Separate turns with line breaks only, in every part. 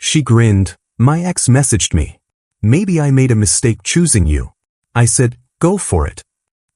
She grinned. My ex messaged me. Maybe I made a mistake choosing you. I said, go for it.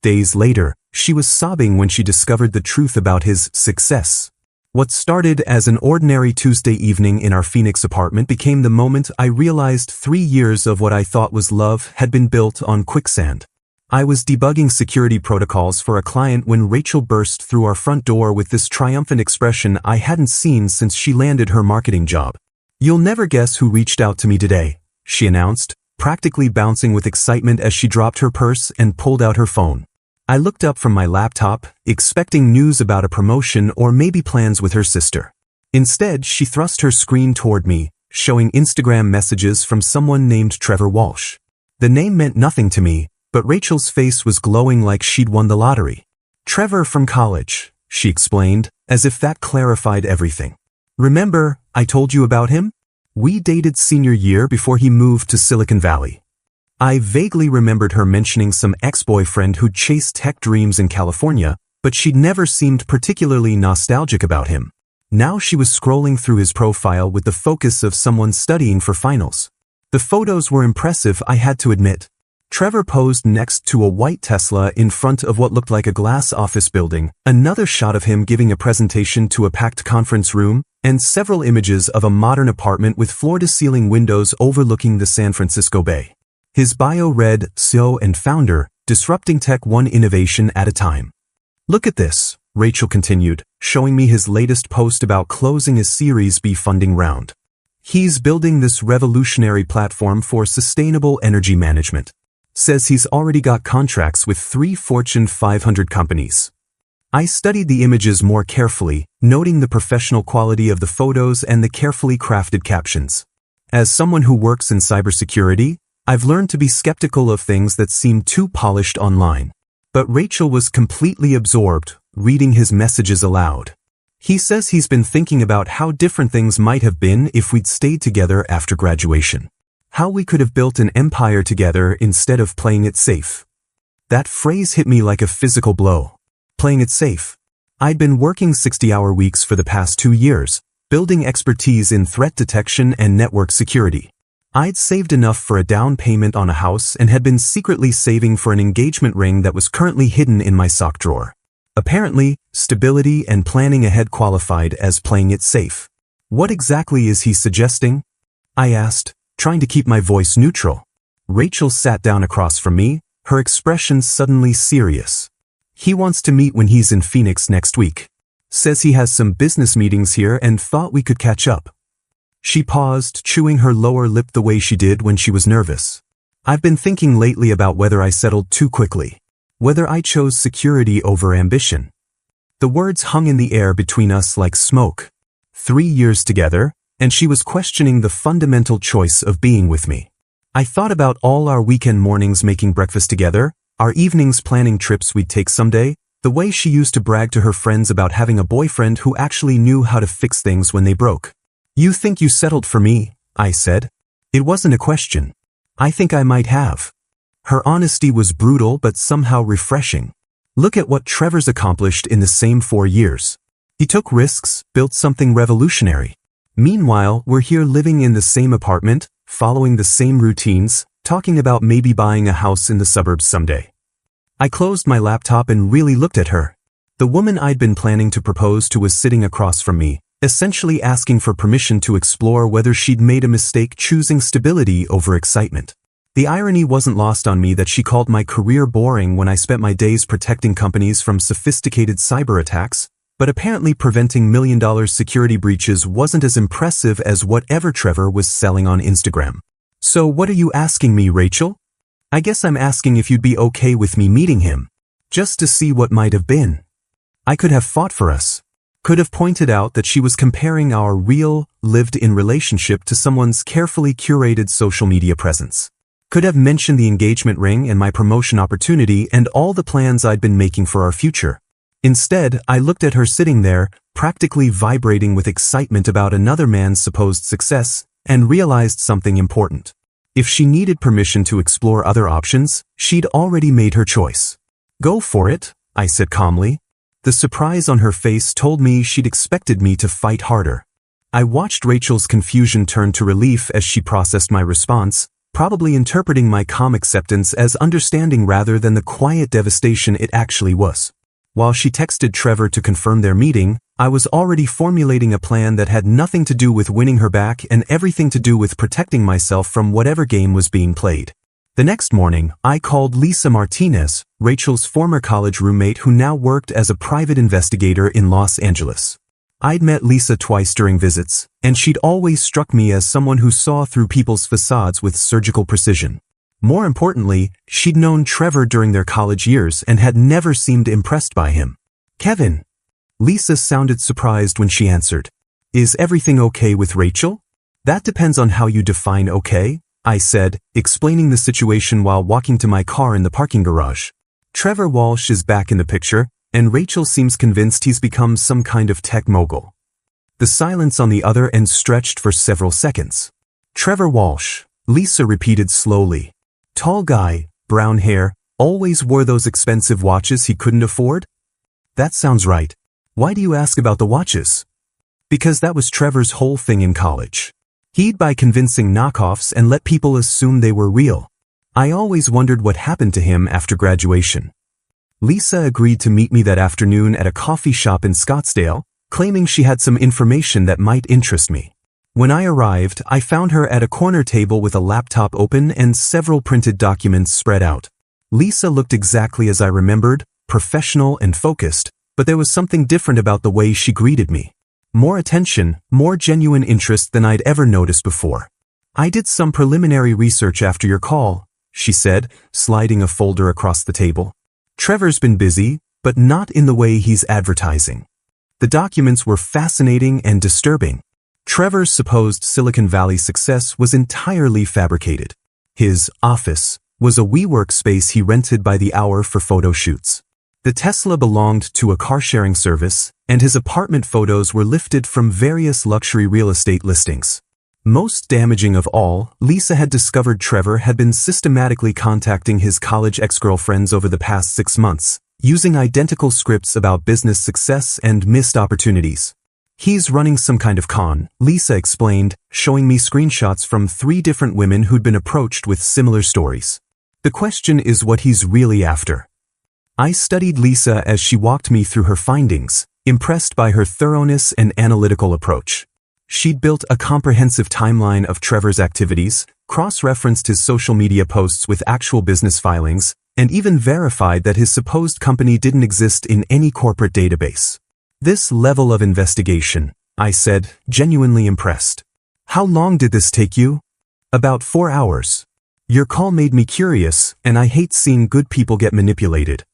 Days later, she was sobbing when she discovered the truth about his success. What started as an ordinary Tuesday evening in our Phoenix apartment became the moment I realized 3 years of what I thought was love had been built on quicksand. I was debugging security protocols for a client when Rachel burst through our front door with this triumphant expression I hadn't seen since she landed her marketing job. You'll never guess who reached out to me today, she announced, practically bouncing with excitement as she dropped her purse and pulled out her phone. I looked up from my laptop, expecting news about a promotion or maybe plans with her sister. Instead, she thrust her screen toward me, showing Instagram messages from someone named Trevor Walsh. The name meant nothing to me, but Rachel's face was glowing like she'd won the lottery. Trevor from college, she explained, as if that clarified everything. Remember, I told you about him? We dated senior year before he moved to Silicon Valley. I vaguely remembered her mentioning some ex-boyfriend who'd chased tech dreams in California, but she'd never seemed particularly nostalgic about him. Now she was scrolling through his profile with the focus of someone studying for finals. The photos were impressive, I had to admit. Trevor posed next to a white Tesla in front of what looked like a glass office building, another shot of him giving a presentation to a packed conference room, and several images of a modern apartment with floor-to-ceiling windows overlooking the San Francisco Bay. His bio read, CEO and founder, disrupting tech one innovation at a time. Look at this, Rachel continued, showing me his latest post about closing a Series B funding round. He's building this revolutionary platform for sustainable energy management. Says he's already got contracts with 3 Fortune 500 companies. I studied the images more carefully, noting the professional quality of the photos and the carefully crafted captions. As someone who works in cybersecurity, I've learned to be skeptical of things that seem too polished online. But Rachel was completely absorbed, reading his messages aloud. He says he's been thinking about how different things might have been if we'd stayed together after graduation. How we could have built an empire together instead of playing it safe. That phrase hit me like a physical blow. Playing it safe. I'd been working 60-hour weeks for the past 2 years, building expertise in threat detection and network security. I'd saved enough for a down payment on a house and had been secretly saving for an engagement ring that was currently hidden in my sock drawer. Apparently, stability and planning ahead qualified as playing it safe. What exactly is he suggesting? I asked, trying to keep my voice neutral. Rachel sat down across from me, her expression suddenly serious. He wants to meet when he's in Phoenix next week. Says he has some business meetings here and thought we could catch up. She paused, chewing her lower lip the way she did when she was nervous. I've been thinking lately about whether I settled too quickly. Whether I chose security over ambition. The words hung in the air between us like smoke. 3 years together, and she was questioning the fundamental choice of being with me. I thought about all our weekend mornings making breakfast together, our evenings planning trips we'd take someday, the way she used to brag to her friends about having a boyfriend who actually knew how to fix things when they broke. You think you settled for me, I said. It wasn't a question. I think I might have. Her honesty was brutal but somehow refreshing. Look at what Trevor's accomplished in the same 4 years. He took risks, built something revolutionary. Meanwhile, we're here living in the same apartment, following the same routines, talking about maybe buying a house in the suburbs someday. I closed my laptop and really looked at her. The woman I'd been planning to propose to was sitting across from me, essentially asking for permission to explore whether she'd made a mistake choosing stability over excitement. The irony wasn't lost on me that she called my career boring when I spent my days protecting companies from sophisticated cyber attacks, but apparently preventing $1 million security breaches wasn't as impressive as whatever Trevor was selling on Instagram. So what are you asking me, Rachel? I guess I'm asking if you'd be okay with me meeting him, just to see what might have been. I could have fought for us. Could have pointed out that she was comparing our real, lived-in relationship to someone's carefully curated social media presence. Could have mentioned the engagement ring and my promotion opportunity and all the plans I'd been making for our future. Instead, I looked at her sitting there, practically vibrating with excitement about another man's supposed success, and realized something important. If she needed permission to explore other options, she'd already made her choice. Go for it, I said calmly. The surprise on her face told me she'd expected me to fight harder. I watched Rachel's confusion turn to relief as she processed my response, probably interpreting my calm acceptance as understanding rather than the quiet devastation it actually was. While she texted Trevor to confirm their meeting, I was already formulating a plan that had nothing to do with winning her back and everything to do with protecting myself from whatever game was being played. The next morning, I called Lisa Martinez, Rachel's former college roommate who now worked as a private investigator in Los Angeles. I'd met Lisa twice during visits, and she'd always struck me as someone who saw through people's facades with surgical precision. More importantly, she'd known Trevor during their college years and had never seemed impressed by him. "Kevin." Lisa sounded surprised when she answered. "Is everything okay with Rachel?" "That depends on how you define okay," I said, explaining the situation while walking to my car in the parking garage. "Trevor Walsh is back in the picture, and Rachel seems convinced he's become some kind of tech mogul." The silence on the other end stretched for several seconds. "Trevor Walsh," Lisa repeated slowly. "Tall guy, brown hair, always wore those expensive watches he couldn't afford?" "That sounds right. Why do you ask about the watches?" "Because that was Trevor's whole thing in college. He'd buy convincing knockoffs and let people assume they were real. I always wondered what happened to him after graduation." Lisa agreed to meet me that afternoon at a coffee shop in Scottsdale, claiming she had some information that might interest me. When I arrived, I found her at a corner table with a laptop open and several printed documents spread out. Lisa looked exactly as I remembered, professional and focused, but there was something different about the way she greeted me. More attention, more genuine interest than I'd ever noticed before. "I did some preliminary research after your call," she said, sliding a folder across the table. "Trevor's been busy, but not in the way he's advertising." The documents were fascinating and disturbing. Trevor's supposed Silicon Valley success was entirely fabricated. His office was a WeWork space he rented by the hour for photo shoots. The Tesla belonged to a car-sharing service, and his apartment photos were lifted from various luxury real estate listings. Most damaging of all, Lisa had discovered Trevor had been systematically contacting his college ex-girlfriends over the past 6 months, using identical scripts about business success and missed opportunities. "He's running some kind of con," Lisa explained, showing me screenshots from 3 different women who'd been approached with similar stories. "The question is what he's really after." I studied Lisa as she walked me through her findings, impressed by her thoroughness and analytical approach. She'd built a comprehensive timeline of Trevor's activities, cross-referenced his social media posts with actual business filings, and even verified that his supposed company didn't exist in any corporate database. "This level of investigation," I said, genuinely impressed. "How long did this take you?" "About 4 hours. Your call made me curious, and I hate seeing good people get manipulated."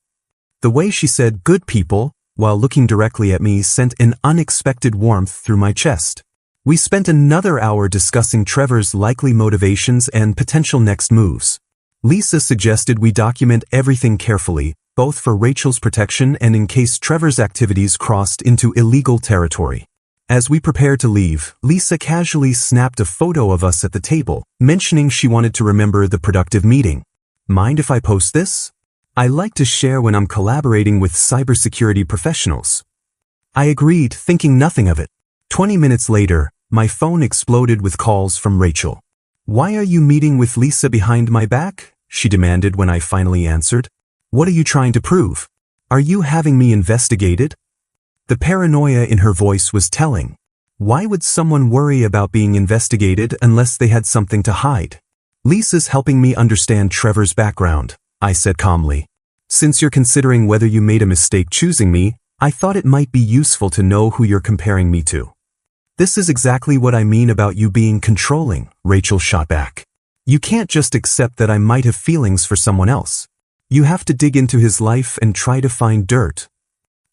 The way she said "good people" while looking directly at me sent an unexpected warmth through my chest. We spent another hour discussing Trevor's likely motivations and potential next moves. Lisa suggested we document everything carefully, both for Rachel's protection and in case Trevor's activities crossed into illegal territory. As we prepared to leave, Lisa casually snapped a photo of us at the table, mentioning she wanted to remember the productive meeting. "Mind if I post this? I like to share when I'm collaborating with cybersecurity professionals." I agreed, thinking nothing of it. 20 minutes later, my phone exploded with calls from Rachel. "Why are you meeting with Lisa behind my back?" she demanded when I finally answered. "What are you trying to prove? Are you having me investigated?" The paranoia in her voice was telling. Why would someone worry about being investigated unless they had something to hide? "Lisa's helping me understand Trevor's background," I said calmly. "Since you're considering whether you made a mistake choosing me, I thought it might be useful to know who you're comparing me to." "This is exactly what I mean about you being controlling," Rachel shot back. "You can't just accept that I might have feelings for someone else. You have to dig into his life and try to find dirt."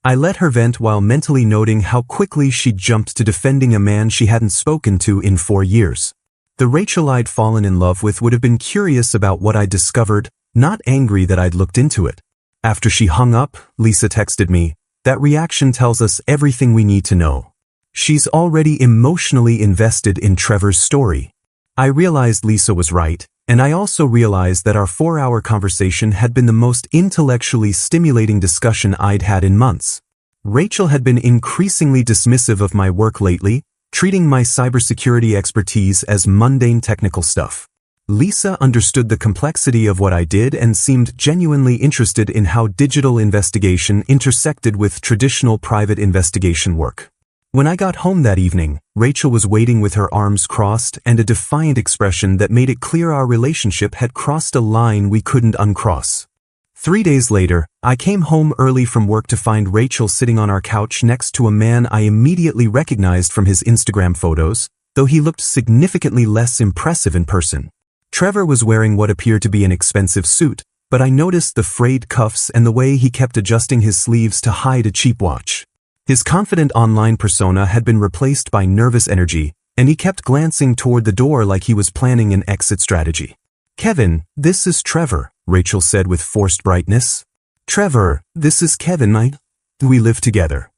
I let her vent while mentally noting how quickly she'd jumped to defending a man she hadn't spoken to in 4 years. The Rachel I'd fallen in love with would have been curious about what I'd discovered, not angry that I'd looked into it. After she hung up, Lisa texted me, "That reaction tells us everything we need to know. She's already emotionally invested in Trevor's story." I realized Lisa was right, and I also realized that our 4-hour conversation had been the most intellectually stimulating discussion I'd had in months. Rachel had been increasingly dismissive of my work lately, treating my cybersecurity expertise as mundane technical stuff. Lisa understood the complexity of what I did and seemed genuinely interested in how digital investigation intersected with traditional private investigation work. When I got home that evening, Rachel was waiting with her arms crossed and a defiant expression that made it clear our relationship had crossed a line we couldn't uncross. 3 days later, I came home early from work to find Rachel sitting on our couch next to a man I immediately recognized from his Instagram photos, though he looked significantly less impressive in person. Trevor was wearing what appeared to be an expensive suit, but I noticed the frayed cuffs and the way he kept adjusting his sleeves to hide a cheap watch. His confident online persona had been replaced by nervous energy, and he kept glancing toward the door like he was planning an exit strategy. "Kevin, this is Trevor," Rachel said with forced brightness. "Trevor, this is Kevin. We live together."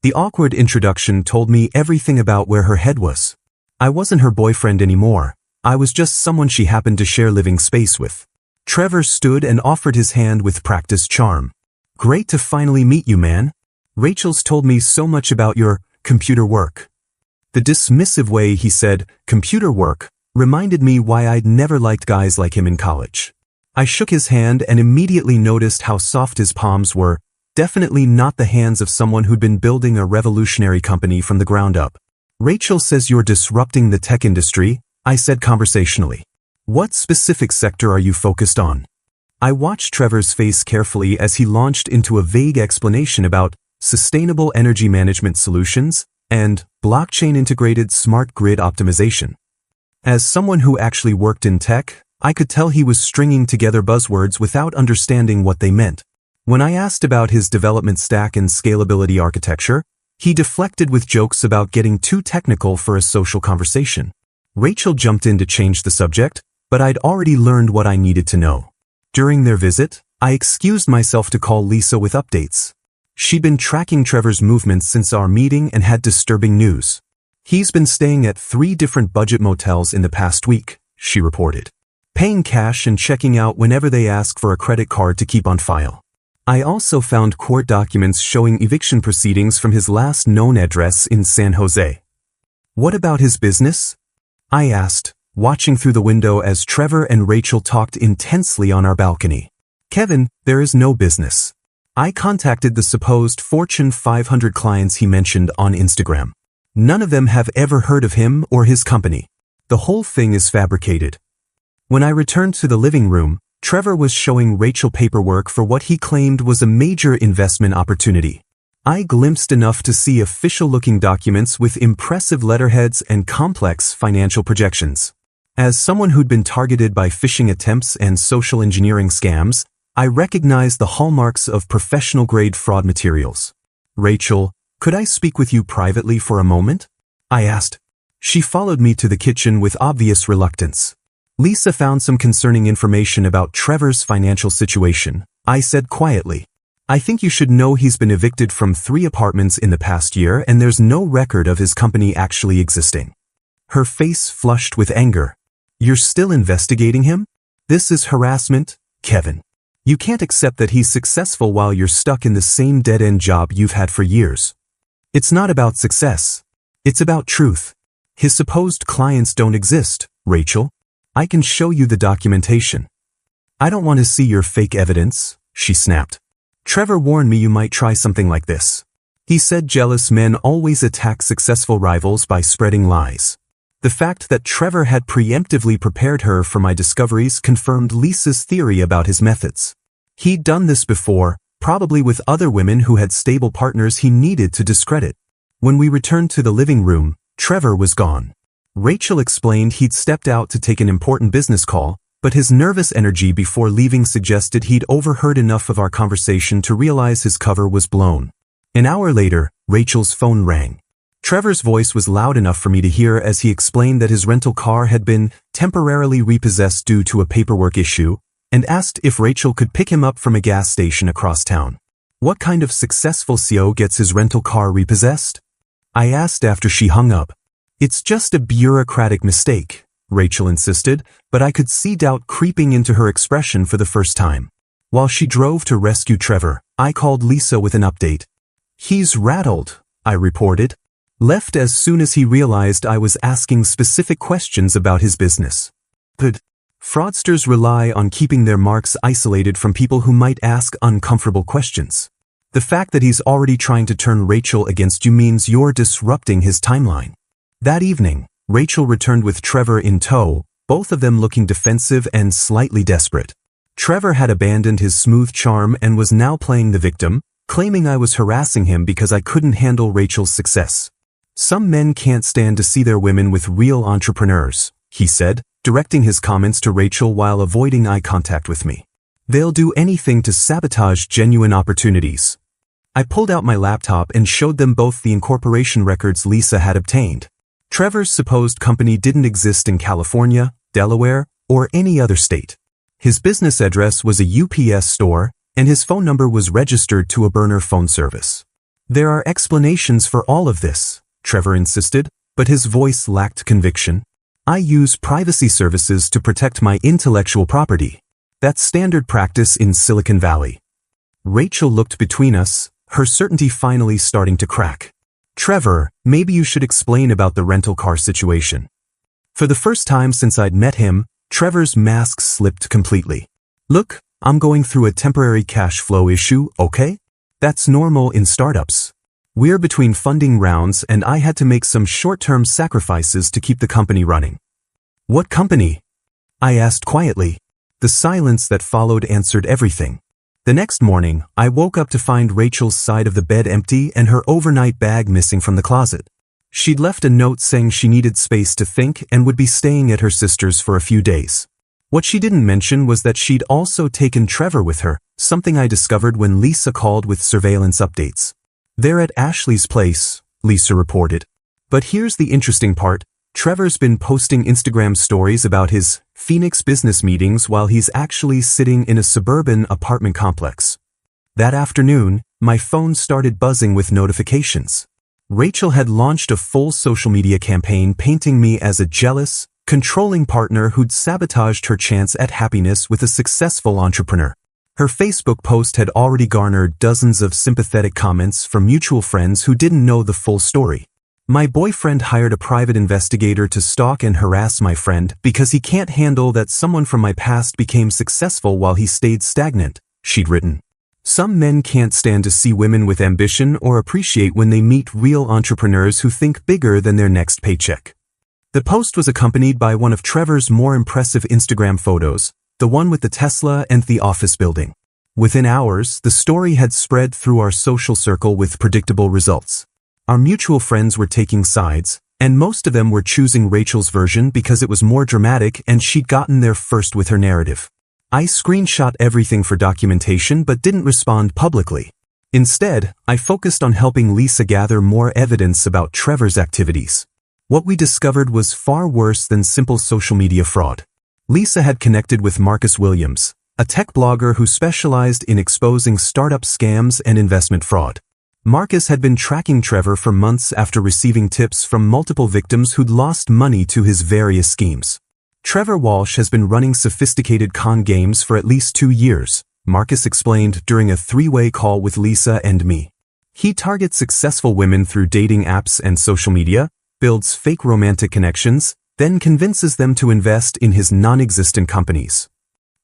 The awkward introduction told me everything about where her head was. I wasn't her boyfriend anymore. I was just someone she happened to share living space with. Trevor stood and offered his hand with practiced charm. "Great to finally meet you, man. Rachel's told me so much about your computer work." The dismissive way he said computer work reminded me why I'd never liked guys like him in college. I shook his hand and immediately noticed how soft his palms were, definitely not the hands of someone who'd been building a revolutionary company from the ground up. "Rachel says you're disrupting the tech industry," I said conversationally. "What specific sector are you focused on?" I watched Trevor's face carefully as he launched into a vague explanation about sustainable energy management solutions and blockchain-integrated smart grid optimization. As someone who actually worked in tech, I could tell he was stringing together buzzwords without understanding what they meant. When I asked about his development stack and scalability architecture, he deflected with jokes about getting too technical for a social conversation. Rachel jumped in to change the subject, but I'd already learned what I needed to know. During their visit, I excused myself to call Lisa with updates. She'd been tracking Trevor's movements since our meeting and had disturbing news. "He's been staying at 3 different budget motels in the past week," she reported, "paying cash and checking out whenever they ask for a credit card to keep on file." I also found court documents showing eviction proceedings from his last known address in San Jose. "What about his business?" I asked, watching through the window as Trevor and Rachel talked intensely on our balcony. "Kevin, there is no business. I contacted the supposed Fortune 500 clients he mentioned on Instagram. None of them have ever heard of him or his company. The whole thing is fabricated." When I returned to the living room, Trevor was showing Rachel paperwork for what he claimed was a major investment opportunity. I glimpsed enough to see official-looking documents with impressive letterheads and complex financial projections. As someone who'd been targeted by phishing attempts and social engineering scams, I recognized the hallmarks of professional-grade fraud materials. "Rachel, could I speak with you privately for a moment?" I asked. She followed me to the kitchen with obvious reluctance. "Lisa found some concerning information about Trevor's financial situation," I said quietly. "I think you should know he's been evicted from 3 apartments in the past year and there's no record of his company actually existing." Her face flushed with anger. "You're still investigating him? This is harassment, Kevin. You can't accept that he's successful while you're stuck in the same dead-end job you've had for years. It's not about success. It's about truth. His supposed clients don't exist, Rachel. I can show you the documentation." "I don't want to see your fake evidence," she snapped. "Trevor warned me you might try something like this. He said jealous men always attack successful rivals by spreading lies." The fact that Trevor had preemptively prepared her for my discoveries confirmed Lisa's theory about his methods. He'd done this before, probably with other women who had stable partners he needed to discredit. When we returned to the living room, Trevor was gone. Rachel explained he'd stepped out to take an important business call, but his nervous energy before leaving suggested he'd overheard enough of our conversation to realize his cover was blown. An hour later, Rachel's phone rang. Trevor's voice was loud enough for me to hear as he explained that his rental car had been temporarily repossessed due to a paperwork issue, and asked if Rachel could pick him up from a gas station across town. "What kind of successful CEO gets his rental car repossessed?" I asked after she hung up. "It's just a bureaucratic mistake," Rachel insisted, but I could see doubt creeping into her expression for the first time. While she drove to rescue Trevor, I called Lisa with an update. "He's rattled," I reported. Left as soon as he realized I was asking specific questions about his business. But fraudsters rely on keeping their marks isolated from people who might ask uncomfortable questions. The fact that he's already trying to turn Rachel against you means you're disrupting his timeline. That evening, Rachel returned with Trevor in tow, both of them looking defensive and slightly desperate. Trevor had abandoned his smooth charm and was now playing the victim, claiming I was harassing him because I couldn't handle Rachel's success. Some men can't stand to see their women with real entrepreneurs, he said, directing his comments to Rachel while avoiding eye contact with me. They'll do anything to sabotage genuine opportunities. I pulled out my laptop and showed them both the incorporation records Lisa had obtained. Trevor's supposed company didn't exist in California, Delaware, or any other state. His business address was a UPS store, and his phone number was registered to a burner phone service. There are explanations for all of this, Trevor insisted, but his voice lacked conviction. I use privacy services to protect my intellectual property. That's standard practice in Silicon Valley. Rachel looked between us, her certainty finally starting to crack. Trevor, maybe you should explain about the rental car situation. For the first time since I'd met him, Trevor's mask slipped completely. Look, I'm going through a temporary cash flow issue, okay? That's normal in startups. We're between funding rounds and I had to make some short-term sacrifices to keep the company running. What company? I asked quietly. The silence that followed answered everything. The next morning, I woke up to find Rachel's side of the bed empty and her overnight bag missing from the closet. She'd left a note saying she needed space to think and would be staying at her sister's for a few days. What she didn't mention was that she'd also taken Trevor with her, something I discovered when Lisa called with surveillance updates. They're at Ashley's place, Lisa reported. But here's the interesting part. Trevor's been posting Instagram stories about his Phoenix business meetings while he's actually sitting in a suburban apartment complex. That afternoon, my phone started buzzing with notifications. Rachel had launched a full social media campaign painting me as a jealous, controlling partner who'd sabotaged her chance at happiness with a successful entrepreneur. Her Facebook post had already garnered dozens of sympathetic comments from mutual friends who didn't know the full story. My boyfriend hired a private investigator to stalk and harass my friend because he can't handle that someone from my past became successful while he stayed stagnant, she'd written. Some men can't stand to see women with ambition or appreciate when they meet real entrepreneurs who think bigger than their next paycheck. The post was accompanied by one of Trevor's more impressive Instagram photos, the one with the Tesla and the office building. Within hours, the story had spread through our social circle with predictable results. Our mutual friends were taking sides, and most of them were choosing Rachel's version because it was more dramatic and she'd gotten there first with her narrative. I screenshot everything for documentation but didn't respond publicly. Instead, I focused on helping Lisa gather more evidence about Trevor's activities. What we discovered was far worse than simple social media fraud. Lisa had connected with Marcus Williams, a tech blogger who specialized in exposing startup scams and investment fraud. Marcus had been tracking Trevor for months after receiving tips from multiple victims who'd lost money to his various schemes. Trevor Walsh has been running sophisticated con games for at least 2 years, Marcus explained during a three-way call with Lisa and me. He targets successful women through dating apps and social media, builds fake romantic connections, then convinces them to invest in his non-existent companies.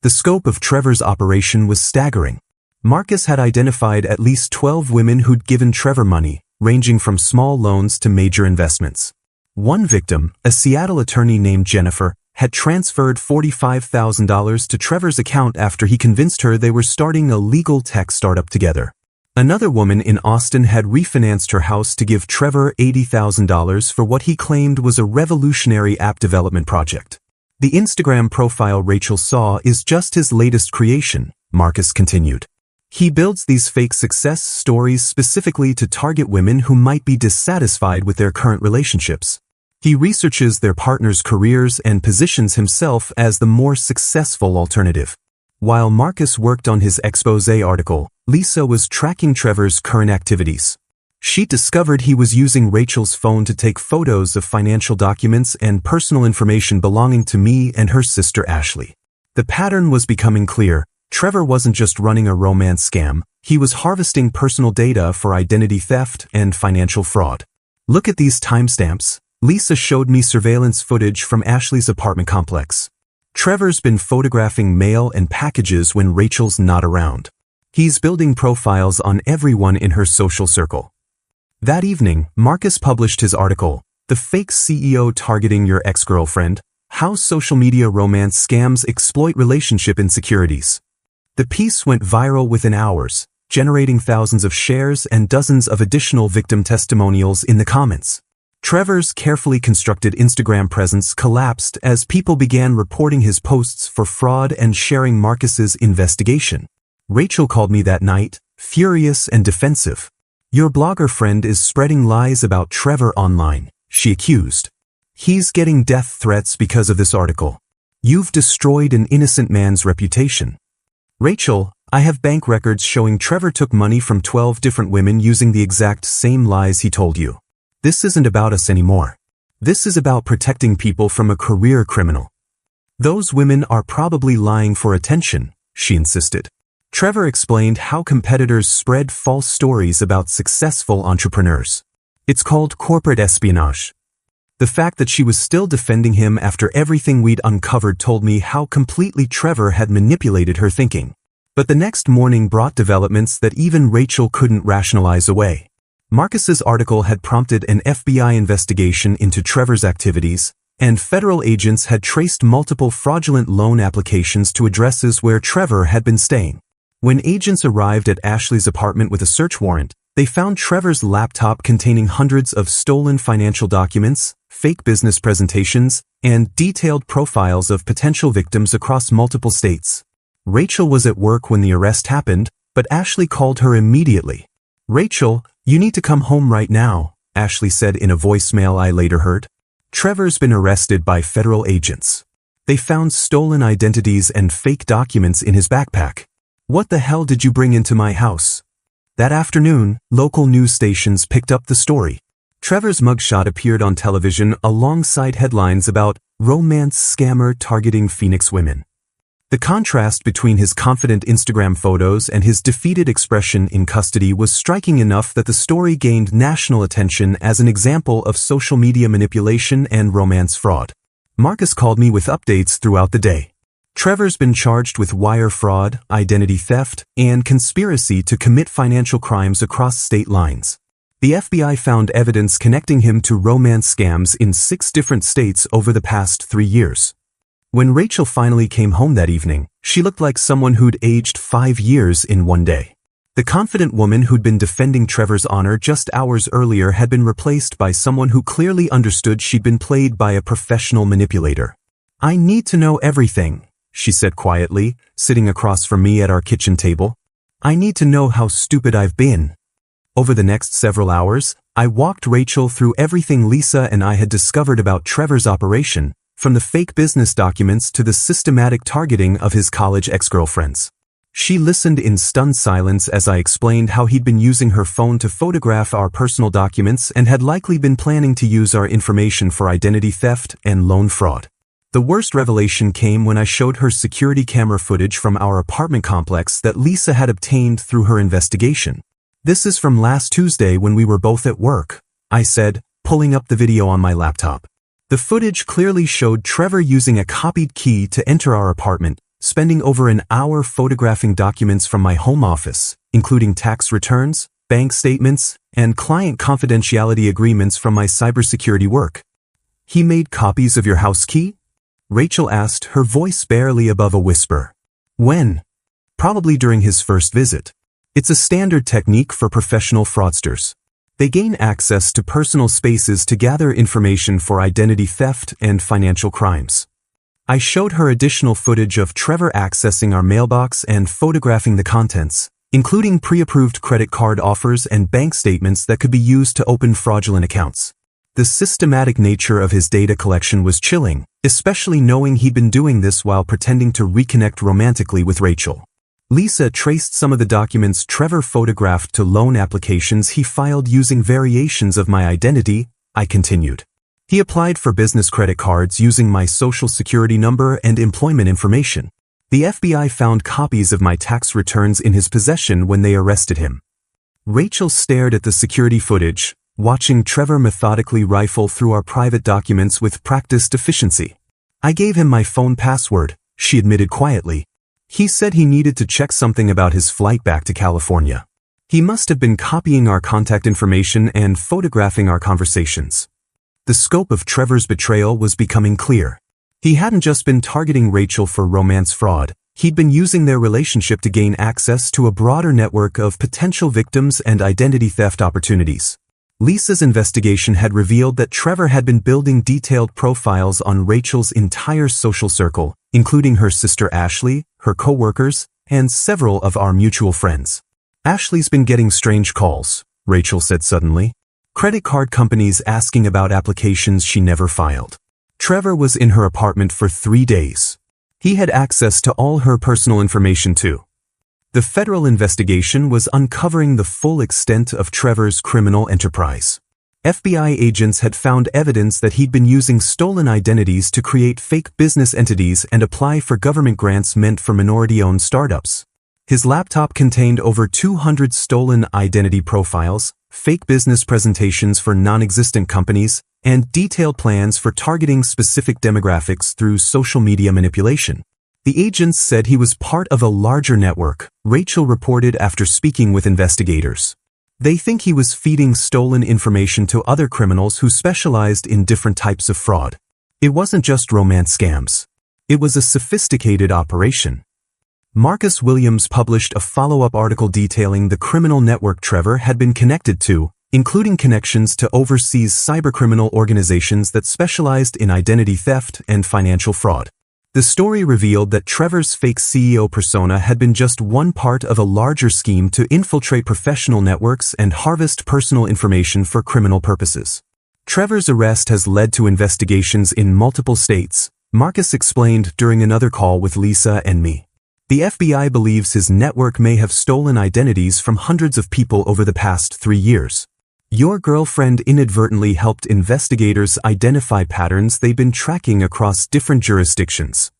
The scope of Trevor's operation was staggering. Marcus had identified at least 12 women who'd given Trevor money, ranging from small loans to major investments. One victim, a Seattle attorney named Jennifer, had transferred $45,000 to Trevor's account after he convinced her they were starting a legal tech startup together. Another woman in Austin had refinanced her house to give Trevor $80,000 for what he claimed was a revolutionary app development project. The Instagram profile Rachel saw is just his latest creation, Marcus continued. He builds these fake success stories specifically to target women who might be dissatisfied with their current relationships. He researches their partners' careers and positions himself as the more successful alternative. While Marcus worked on his expose article, Lisa was tracking Trevor's current activities. She discovered he was using Rachel's phone to take photos of financial documents and personal information belonging to me and her sister Ashley. The pattern was becoming clear. Trevor wasn't just running a romance scam, he was harvesting personal data for identity theft and financial fraud. Look at these timestamps. Lisa showed me surveillance footage from Ashley's apartment complex. Trevor's been photographing mail and packages when Rachel's not around. He's building profiles on everyone in her social circle. That evening, Marcus published his article, "The Fake CEO Targeting Your Ex-Girlfriend: How Social Media Romance Scams Exploit Relationship Insecurities." The piece went viral within hours, generating thousands of shares and dozens of additional victim testimonials in the comments. Trevor's carefully constructed Instagram presence collapsed as people began reporting his posts for fraud and sharing Marcus's investigation. Rachel called me that night, furious and defensive. "Your blogger friend is spreading lies about Trevor online," she accused. "He's getting death threats because of this article. You've destroyed an innocent man's reputation." "Rachel, I have bank records showing Trevor took money from 12 different women using the exact same lies he told you. This isn't about us anymore. This is about protecting people from a career criminal." "Those women are probably lying for attention," she insisted. Trevor explained how competitors spread false stories about successful entrepreneurs. "It's called corporate espionage." The fact that she was still defending him after everything we'd uncovered told me how completely Trevor had manipulated her thinking. But the next morning brought developments that even Rachel couldn't rationalize away. Marcus's article had prompted an FBI investigation into Trevor's activities, and federal agents had traced multiple fraudulent loan applications to addresses where Trevor had been staying. When agents arrived at Ashley's apartment with a search warrant, they found Trevor's laptop containing hundreds of stolen financial documents, fake business presentations, and detailed profiles of potential victims across multiple states. Rachel was at work when the arrest happened, but Ashley called her immediately. "Rachel, you need to come home right now," Ashley said in a voicemail I later heard. "Trevor's been arrested by federal agents. They found stolen identities and fake documents in his backpack. What the hell did you bring into my house?" That afternoon, local news stations picked up the story. Trevor's mugshot appeared on television alongside headlines about romance scammer targeting Phoenix women. The contrast between his confident Instagram photos and his defeated expression in custody was striking enough that the story gained national attention as an example of social media manipulation and romance fraud. Marcus called me with updates throughout the day. Trevor's been charged with wire fraud, identity theft, and conspiracy to commit financial crimes across state lines. The FBI found evidence connecting him to romance scams in 6 different states over the past 3 years. When Rachel finally came home that evening, she looked like someone who'd aged 5 years in one day. The confident woman who'd been defending Trevor's honor just hours earlier had been replaced by someone who clearly understood she'd been played by a professional manipulator. "I need to know everything," she said quietly, sitting across from me at our kitchen table. "I need to know how stupid I've been." Over the next several hours, I walked Rachel through everything Lisa and I had discovered about Trevor's operation, from the fake business documents to the systematic targeting of his college ex-girlfriends. She listened in stunned silence as I explained how he'd been using her phone to photograph our personal documents and had likely been planning to use our information for identity theft and loan fraud. The worst revelation came when I showed her security camera footage from our apartment complex that Lisa had obtained through her investigation. "This is from last Tuesday when we were both at work," I said, pulling up the video on my laptop. The footage clearly showed Trevor using a copied key to enter our apartment, spending over an hour photographing documents from my home office, including tax returns, bank statements, and client confidentiality agreements from my cybersecurity work. "He made copies of your house key?" Rachel asked, her voice barely above a whisper. "When?" "Probably during his first visit. It's a standard technique for professional fraudsters. They gain access to personal spaces to gather information for identity theft and financial crimes." I showed her additional footage of Trevor accessing our mailbox and photographing the contents, including pre-approved credit card offers and bank statements that could be used to open fraudulent accounts. The systematic nature of his data collection was chilling, especially knowing he'd been doing this while pretending to reconnect romantically with Rachel. Lisa traced some of the documents Trevor photographed to loan applications he filed using variations of my identity, I continued. He applied for business credit cards using my social security number and employment information. The FBI found copies of my tax returns in his possession when they arrested him. Rachel stared at the security footage, watching Trevor methodically rifle through our private documents with practiced efficiency. I gave him my phone password, she admitted quietly. He said he needed to check something about his flight back to California. He must have been copying our contact information and photographing our conversations. The scope of Trevor's betrayal was becoming clear. He hadn't just been targeting Rachel for romance fraud, he'd been using their relationship to gain access to a broader network of potential victims and identity theft opportunities. Lisa's investigation had revealed that Trevor had been building detailed profiles on Rachel's entire social circle, including her sister Ashley, her co-workers, and several of our mutual friends. Ashley's been getting strange calls, Rachel said suddenly. Credit card companies asking about applications she never filed. Trevor was in her apartment for 3 days. He had access to all her personal information too. The federal investigation was uncovering the full extent of Trevor's criminal enterprise. FBI agents had found evidence that he'd been using stolen identities to create fake business entities and apply for government grants meant for minority-owned startups. His laptop contained over 200 stolen identity profiles, fake business presentations for non-existent companies, and detailed plans for targeting specific demographics through social media manipulation. The agents said he was part of a larger network, Rachel reported after speaking with investigators. They think he was feeding stolen information to other criminals who specialized in different types of fraud. It wasn't just romance scams. It was a sophisticated operation. Marcus Williams published a follow-up article detailing the criminal network Trevor had been connected to, including connections to overseas cybercriminal organizations that specialized in identity theft and financial fraud. The story revealed that Trevor's fake CEO persona had been just one part of a larger scheme to infiltrate professional networks and harvest personal information for criminal purposes. Trevor's arrest has led to investigations in multiple states, Marcus explained during another call with Lisa and me. The FBI believes his network may have stolen identities from hundreds of people over the past 3 years. Your girlfriend inadvertently helped investigators identify patterns they've been tracking across different jurisdictions.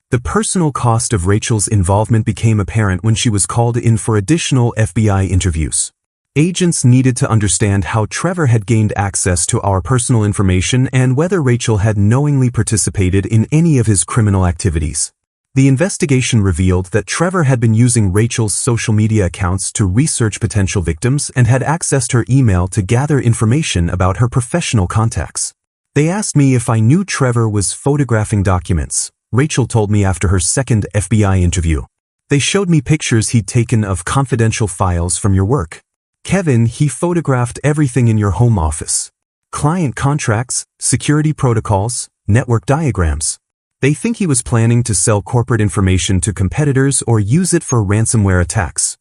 The personal cost of Rachel's involvement became apparent when she was called in for additional FBI interviews. Agents needed to understand how Trevor had gained access to our personal information and whether Rachel had knowingly participated in any of his criminal activities. The investigation revealed that Trevor had been using Rachel's social media accounts to research potential victims and had accessed her email to gather information about her professional contacts. They asked me if I knew Trevor was photographing documents, Rachel told me after her second FBI interview. They showed me pictures he'd taken of confidential files from your work. Kevin, he photographed everything in your home office. Client contracts, security protocols, network diagrams. They think he was planning to sell corporate information to competitors or use it for ransomware attacks.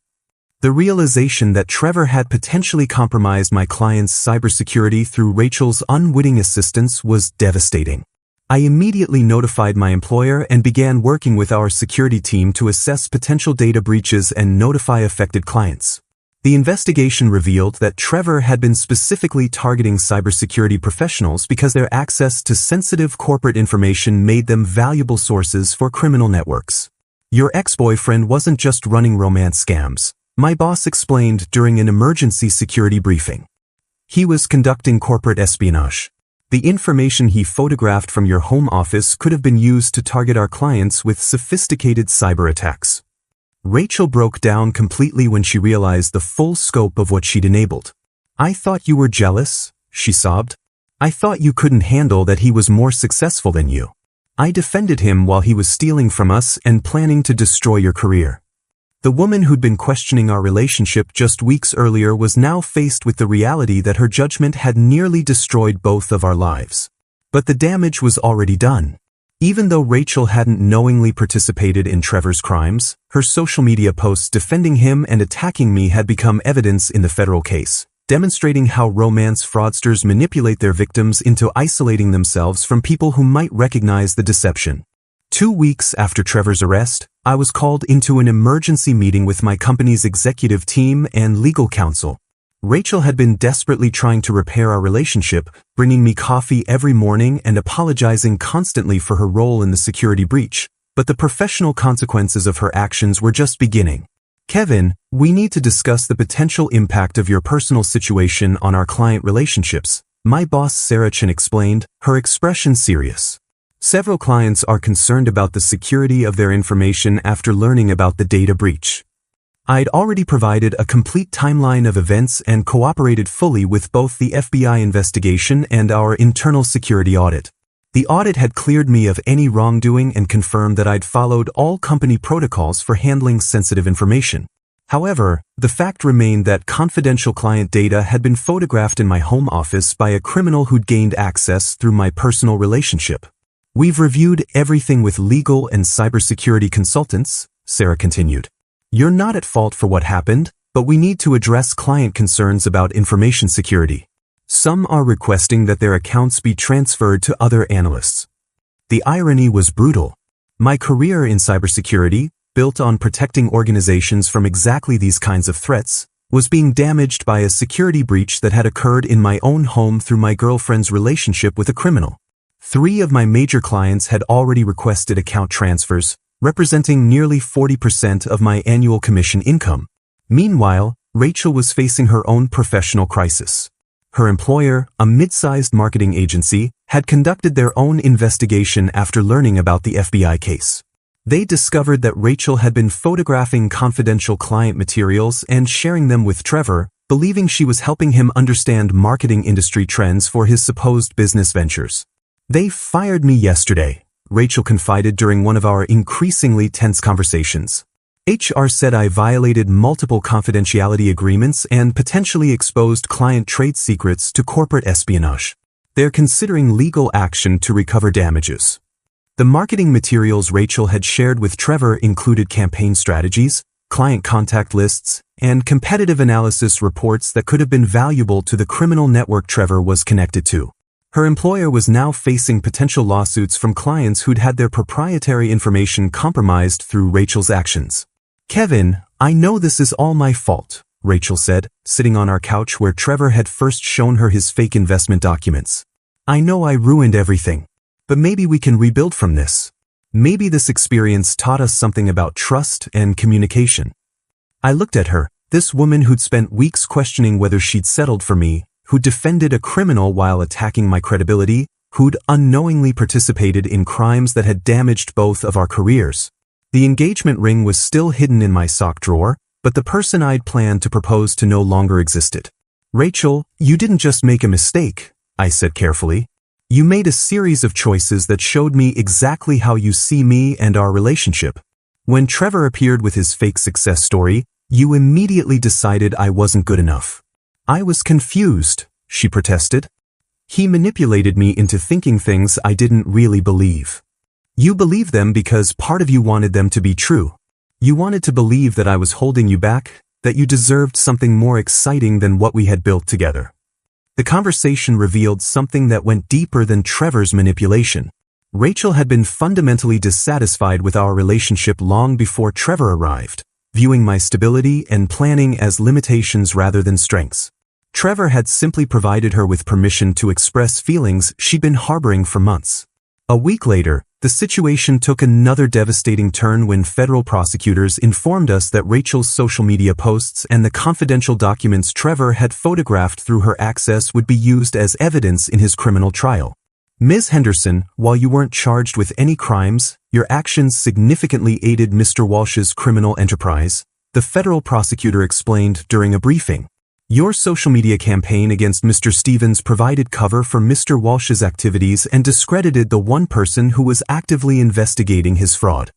The realization that Trevor had potentially compromised my client's cybersecurity through Rachel's unwitting assistance was devastating. I immediately notified my employer and began working with our security team to assess potential data breaches and notify affected clients. The investigation revealed that Trevor had been specifically targeting cybersecurity professionals because their access to sensitive corporate information made them valuable sources for criminal networks. Your ex-boyfriend wasn't just running romance scams, my boss explained during an emergency security briefing. He was conducting corporate espionage. The information he photographed from your home office could have been used to target our clients with sophisticated cyber attacks. Rachel broke down completely when she realized the full scope of what she'd enabled. I thought you were jealous, she sobbed. I thought you couldn't handle that he was more successful than you. I defended him while he was stealing from us and planning to destroy your career. The woman who'd been questioning our relationship just weeks earlier was now faced with the reality that her judgment had nearly destroyed both of our lives. But the damage was already done. Even though Rachel hadn't knowingly participated in Trevor's crimes, her social media posts defending him and attacking me had become evidence in the federal case, demonstrating how romance fraudsters manipulate their victims into isolating themselves from people who might recognize the deception. 2 weeks after Trevor's arrest, I was called into an emergency meeting with my company's executive team and legal counsel. Rachel had been desperately trying to repair our relationship, bringing me coffee every morning and apologizing constantly for her role in the security breach, but the professional consequences of her actions were just beginning. Kevin, we need to discuss the potential impact of your personal situation on our client relationships, my boss Sarah Chen explained, her expression serious. Several clients are concerned about the security of their information after learning about the data breach. I'd already provided a complete timeline of events and cooperated fully with both the FBI investigation and our internal security audit. The audit had cleared me of any wrongdoing and confirmed that I'd followed all company protocols for handling sensitive information. However, the fact remained that confidential client data had been photographed in my home office by a criminal who'd gained access through my personal relationship. We've reviewed everything with legal and cybersecurity consultants, Sarah continued. You're not at fault for what happened, but we need to address client concerns about information security. Some are requesting that their accounts be transferred to other analysts. The irony was brutal. My career in cybersecurity, built on protecting organizations from exactly these kinds of threats, was being damaged by a security breach that had occurred in my own home through my girlfriend's relationship with a criminal. 3 of my major clients had already requested account transfers, representing nearly 40% of my annual commission income. Meanwhile, Rachel was facing her own professional crisis. Her employer, a mid-sized marketing agency, had conducted their own investigation after learning about the FBI case. They discovered that Rachel had been photographing confidential client materials and sharing them with Trevor, believing she was helping him understand marketing industry trends for his supposed business ventures. They fired me yesterday, Rachel confided during one of our increasingly tense conversations. HR said I violated multiple confidentiality agreements and potentially exposed client trade secrets to corporate espionage. They're considering legal action to recover damages. The marketing materials Rachel had shared with Trevor included campaign strategies, client contact lists, and competitive analysis reports that could have been valuable to the criminal network Trevor was connected to. Her employer was now facing potential lawsuits from clients who'd had their proprietary information compromised through Rachel's actions. Kevin, I know this is all my fault, Rachel said, sitting on our couch where Trevor had first shown her his fake investment documents. I know I ruined everything. But maybe we can rebuild from this. Maybe this experience taught us something about trust and communication. I looked at her, this woman who'd spent weeks questioning whether she'd settled for me, who defended a criminal while attacking my credibility, who'd unknowingly participated in crimes that had damaged both of our careers. The engagement ring was still hidden in my sock drawer, but the person I'd planned to propose to no longer existed. Rachel, you didn't just make a mistake, I said carefully. You made a series of choices that showed me exactly how you see me and our relationship. When Trevor appeared with his fake success story, you immediately decided I wasn't good enough. I was confused, she protested. He manipulated me into thinking things I didn't really believe. You believed them because part of you wanted them to be true. You wanted to believe that I was holding you back, that you deserved something more exciting than what we had built together. The conversation revealed something that went deeper than Trevor's manipulation. Rachel had been fundamentally dissatisfied with our relationship long before Trevor arrived, viewing my stability and planning as limitations rather than strengths. Trevor had simply provided her with permission to express feelings she'd been harboring for months. A week later, the situation took another devastating turn when federal prosecutors informed us that Rachel's social media posts and the confidential documents Trevor had photographed through her access would be used as evidence in his criminal trial. Ms. Henderson, while you weren't charged with any crimes, your actions significantly aided Mr. Walsh's criminal enterprise, the federal prosecutor explained during a briefing. Your social media campaign against Mr. Stevens provided cover for Mr. Walsh's activities and discredited the one person who was actively investigating his fraud.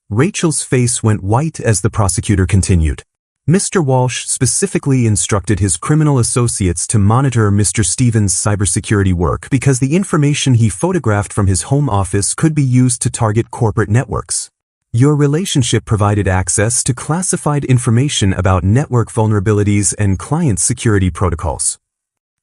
Rachel's face went white as the prosecutor continued. Mr. Walsh specifically instructed his criminal associates to monitor Mr. Stevens' cybersecurity work because the information he photographed from his home office could be used to target corporate networks. Your relationship provided access to classified information about network vulnerabilities and client security protocols.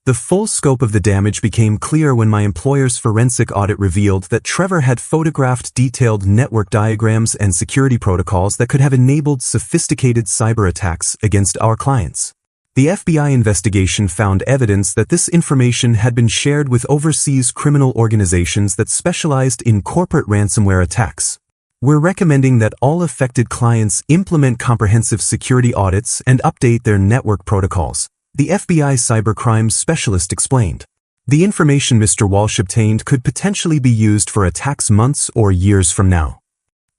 The full scope of the damage became clear when my employer's forensic audit revealed that Trevor had photographed detailed network diagrams and security protocols that could have enabled sophisticated cyber attacks against our clients. The FBI investigation found evidence that this information had been shared with overseas criminal organizations that specialized in corporate ransomware attacks. We're recommending that all affected clients implement comprehensive security audits and update their network protocols," the FBI cybercrime specialist explained. "The information Mr. Walsh obtained could potentially be used for attacks months or years from now."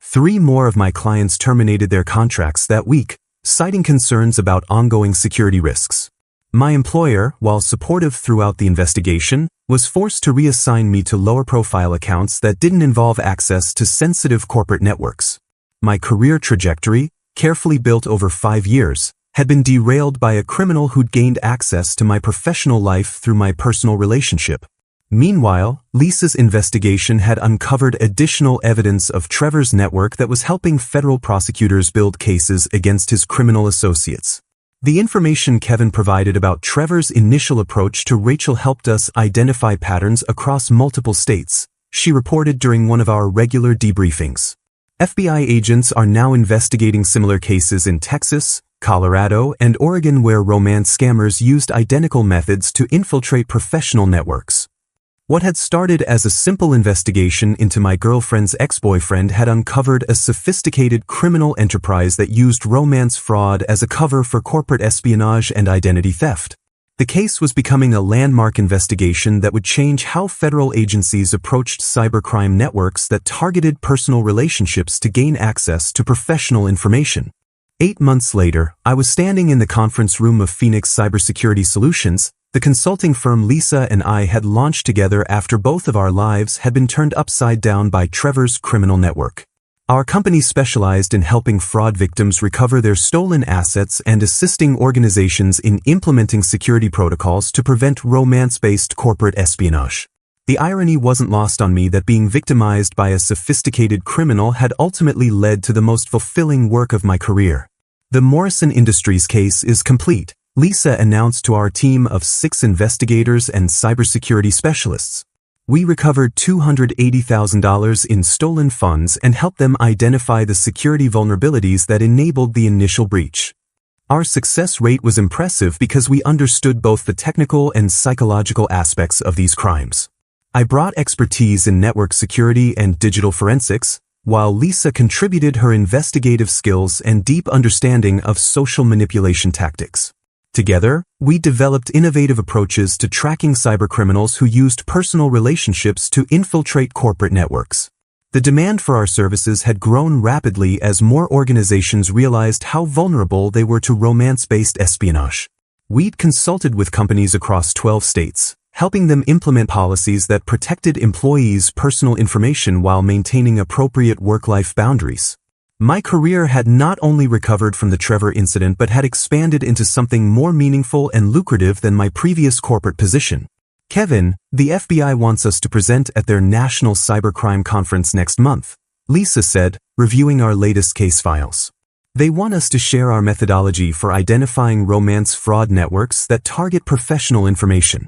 3 more of my clients terminated their contracts that week, citing concerns about ongoing security risks. My employer, while supportive throughout the investigation, was forced to reassign me to lower-profile accounts that didn't involve access to sensitive corporate networks. My career trajectory, carefully built over 5 years, had been derailed by a criminal who'd gained access to my professional life through my personal relationship. Meanwhile, Lisa's investigation had uncovered additional evidence of Trevor's network that was helping federal prosecutors build cases against his criminal associates. The information Kevin provided about Trevor's initial approach to Rachel helped us identify patterns across multiple states, she reported during one of our regular debriefings. FBI agents are now investigating similar cases in Texas, Colorado, and Oregon where romance scammers used identical methods to infiltrate professional networks. What had started as a simple investigation into my girlfriend's ex-boyfriend had uncovered a sophisticated criminal enterprise that used romance fraud as a cover for corporate espionage and identity theft. The case was becoming a landmark investigation that would change how federal agencies approached cybercrime networks that targeted personal relationships to gain access to professional information. 8 months later, I was standing in the conference room of Phoenix Cybersecurity Solutions, the consulting firm Lisa and I had launched together after both of our lives had been turned upside down by Trevor's criminal network. Our company specialized in helping fraud victims recover their stolen assets and assisting organizations in implementing security protocols to prevent romance-based corporate espionage. The irony wasn't lost on me that being victimized by a sophisticated criminal had ultimately led to the most fulfilling work of my career. "The Morrison Industries case is complete," Lisa announced to our team of 6 investigators and cybersecurity specialists. "We recovered $280,000 in stolen funds and helped them identify the security vulnerabilities that enabled the initial breach. Our success rate was impressive because we understood both the technical and psychological aspects of these crimes. I brought expertise in network security and digital forensics, while Lisa contributed her investigative skills and deep understanding of social manipulation tactics. Together, we developed innovative approaches to tracking cybercriminals who used personal relationships to infiltrate corporate networks. The demand for our services had grown rapidly as more organizations realized how vulnerable they were to romance-based espionage. We'd consulted with companies across 12 states, helping them implement policies that protected employees' personal information while maintaining appropriate work-life boundaries. My career had not only recovered from the Trevor incident but had expanded into something more meaningful and lucrative than my previous corporate position. "Kevin, the FBI wants us to present at their National Cybercrime Conference next month," Lisa said, reviewing our latest case files. "They want us to share our methodology for identifying romance fraud networks that target professional information."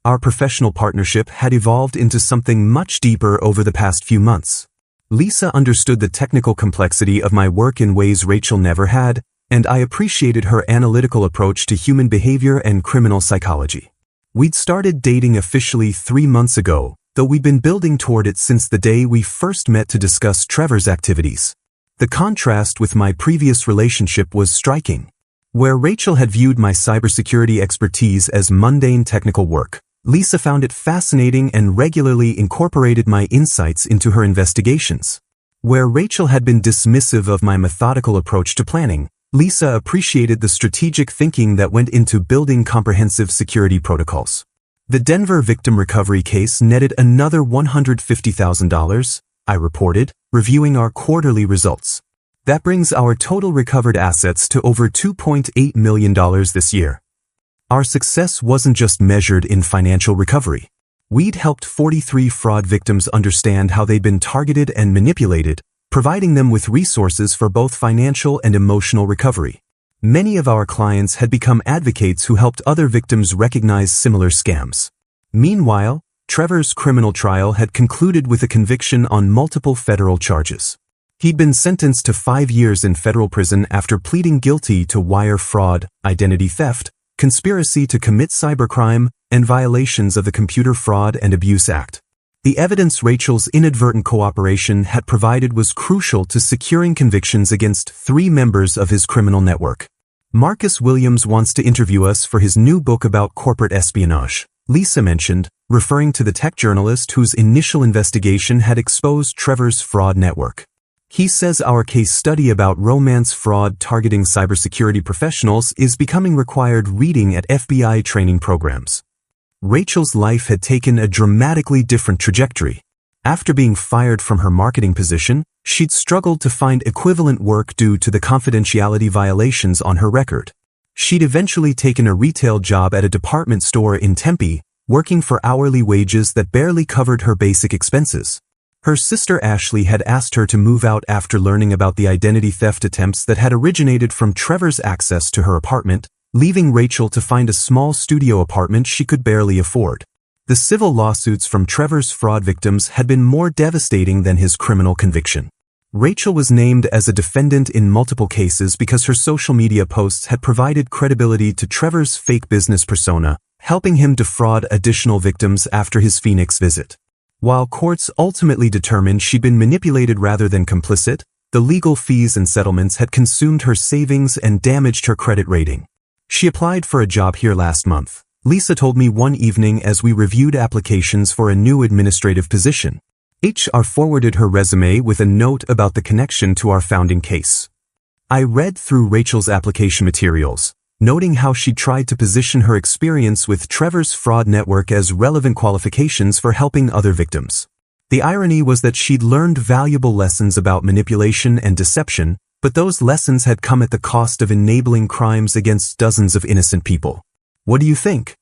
Our professional partnership had evolved into something much deeper over the past few months. Lisa understood the technical complexity of my work in ways Rachel never had, and I appreciated her analytical approach to human behavior and criminal psychology. We'd started dating officially 3 months ago, though we'd been building toward it since the day we first met to discuss Trevor's activities. The contrast with my previous relationship was striking. Where Rachel had viewed my cybersecurity expertise as mundane technical work, Lisa found it fascinating and regularly incorporated my insights into her investigations. Where Rachel had been dismissive of my methodical approach to planning, Lisa appreciated the strategic thinking that went into building comprehensive security protocols. The Denver victim recovery case netted another $150,000, I reported, reviewing our quarterly results. That brings our total recovered assets to over $2.8 million this year. Our success wasn't just measured in financial recovery. We'd helped 43 fraud victims understand how they'd been targeted and manipulated, providing them with resources for both financial and emotional recovery. Many of our clients had become advocates who helped other victims recognize similar scams. Meanwhile, Trevor's criminal trial had concluded with a conviction on multiple federal charges. He'd been sentenced to 5 years in federal prison after pleading guilty to wire fraud, identity theft, conspiracy to commit cybercrime, and violations of the Computer Fraud and Abuse Act. The evidence Rachel's inadvertent cooperation had provided was crucial to securing convictions against 3 members of his criminal network. Marcus Williams wants to interview us for his new book about corporate espionage, Lisa mentioned, referring to the tech journalist whose initial investigation had exposed Trevor's fraud network. He says our case study about romance fraud targeting cybersecurity professionals is becoming required reading at FBI training programs. Rachel's life had taken a dramatically different trajectory. After being fired from her marketing position, she'd struggled to find equivalent work due to the confidentiality violations on her record. She'd eventually taken a retail job at a department store in Tempe, working for hourly wages that barely covered her basic expenses. Her sister Ashley had asked her to move out after learning about the identity theft attempts that had originated from Trevor's access to her apartment, leaving Rachel to find a small studio apartment she could barely afford. The civil lawsuits from Trevor's fraud victims had been more devastating than his criminal conviction. Rachel was named as a defendant in multiple cases because her social media posts had provided credibility to Trevor's fake business persona, helping him defraud additional victims after his Phoenix visit. While courts ultimately determined she'd been manipulated rather than complicit, the legal fees and settlements had consumed her savings and damaged her credit rating. She applied for a job here last month, Lisa told me one evening as we reviewed applications for a new administrative position. HR forwarded her resume with a note about the connection to our founding case. I read through Rachel's application materials, noting how she tried to position her experience with Trevor's fraud network as relevant qualifications for helping other victims. The irony was that she'd learned valuable lessons about manipulation and deception, but those lessons had come at the cost of enabling crimes against dozens of innocent people. What do you think?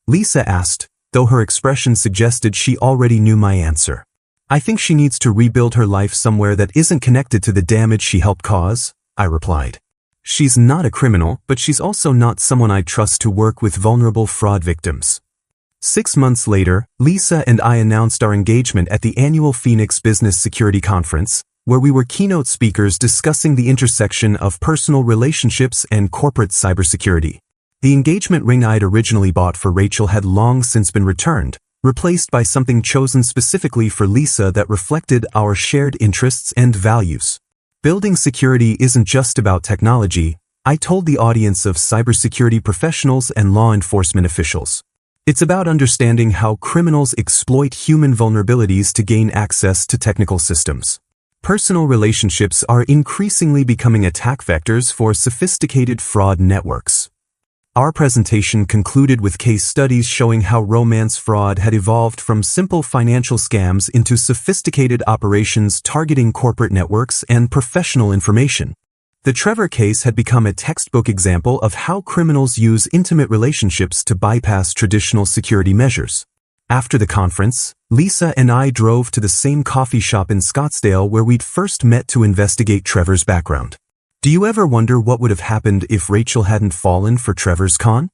Lisa asked, though her expression suggested she already knew my answer. I think she needs to rebuild her life somewhere that isn't connected to the damage she helped cause, I replied. She's not a criminal, but she's also not someone I trust to work with vulnerable fraud victims. 6 months later, Lisa and I announced our engagement at the annual Phoenix Business Security Conference, where we were keynote speakers discussing the intersection of personal relationships and corporate cybersecurity. The engagement ring I'd originally bought for Rachel had long since been returned, replaced by something chosen specifically for Lisa that reflected our shared interests and values. Building security isn't just about technology, I told the audience of cybersecurity professionals and law enforcement officials. It's about understanding how criminals exploit human vulnerabilities to gain access to technical systems. Personal relationships are increasingly becoming attack vectors for sophisticated fraud networks. Our presentation concluded with case studies showing how romance fraud had evolved from simple financial scams into sophisticated operations targeting corporate networks and professional information. The Trevor case had become a textbook example of how criminals use intimate relationships to bypass traditional security measures. After the conference, Lisa and I drove to the same coffee shop in Scottsdale where we'd first met to investigate Trevor's background. Do you ever wonder what would have happened if Rachel hadn't fallen for Trevor's con?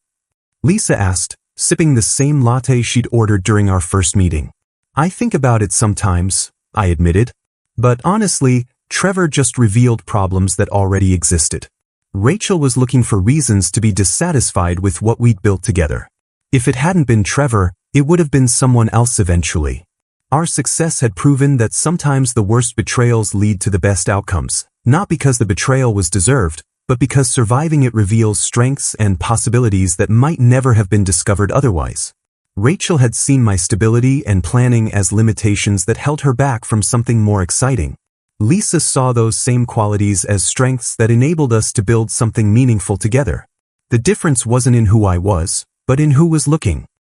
Lisa asked, sipping the same latte she'd ordered during our first meeting. I think about it sometimes, I admitted. But honestly, Trevor just revealed problems that already existed. Rachel was looking for reasons to be dissatisfied with what we'd built together. If it hadn't been Trevor, it would have been someone else eventually. Our success had proven that sometimes the worst betrayals lead to the best outcomes, not because the betrayal was deserved, but because surviving it reveals strengths and possibilities that might never have been discovered otherwise. Rachel had seen my stability and planning as limitations that held her back from something more exciting. Lisa saw those same qualities as strengths that enabled us to build something meaningful together. The difference wasn't in who I was, but in who was looking.